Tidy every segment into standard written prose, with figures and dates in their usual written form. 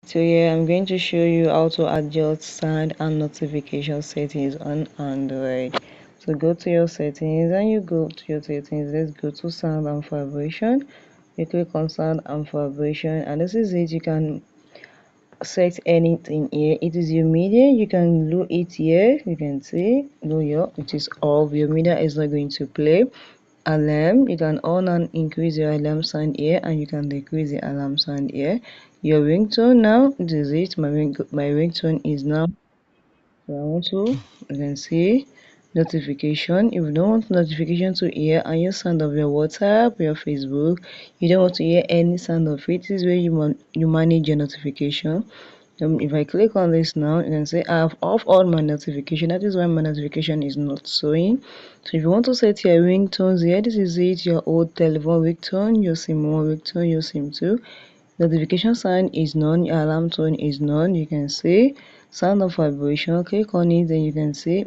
So here I'm going to show you how to adjust sound and notification settings on Android. So go to your settings and you go to your settings. Let's go to sound and vibration. You click on sound and vibration, and this is it. You can set anything here. It is your media. You can do it here. You can see go here. It is off. Your media is not going to play. Alarm, you can on and increase your alarm sound here, and you can decrease the alarm sound here. Your ringtone, now this is it. My ringtone is now, so I want to, you can see notification. If you don't want notification to hear and your sound of your WhatsApp, your Facebook, you don't want to hear any sound of it, this is where you manage your notification. If I click on this now, you can say I have off all my notification. That is why my notification is not showing. So if you want to set your ringtones here, this is it. Your old telephone ringtone, your SIM1 ringtone, your SIM2. Notification sign is none, your alarm tone is none. You can see sound of vibration. Click on it, then you can see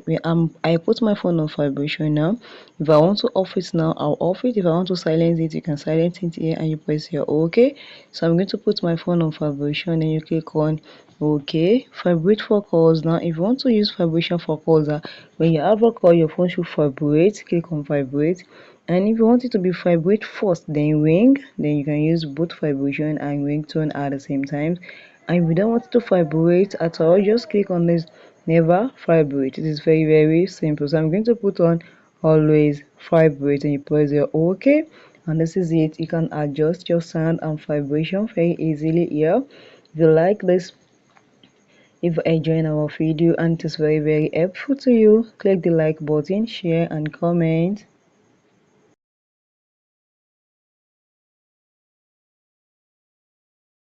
I put my phone on vibration now. If I want to off it now, I'll off it. If I want to silence it, you can silence it here and you press here OK. So I'm going to put my phone on vibration, and you click on OK. Vibrate for calls. Now if you want to use vibration for calls, when you have a call, your phone should vibrate. Click on vibrate. And if you want it to be vibrate first then ring, then you can use both vibration and ringtone at the same time. And if you don't want it to vibrate at all, just click on this never vibrate. It is very simple. So I'm going to put on always vibrate, and you press your OK, and this is it. You can adjust your sound and vibration very easily here. If you like this, if you enjoyed our video and it is very helpful to you, click the like button, share and comment.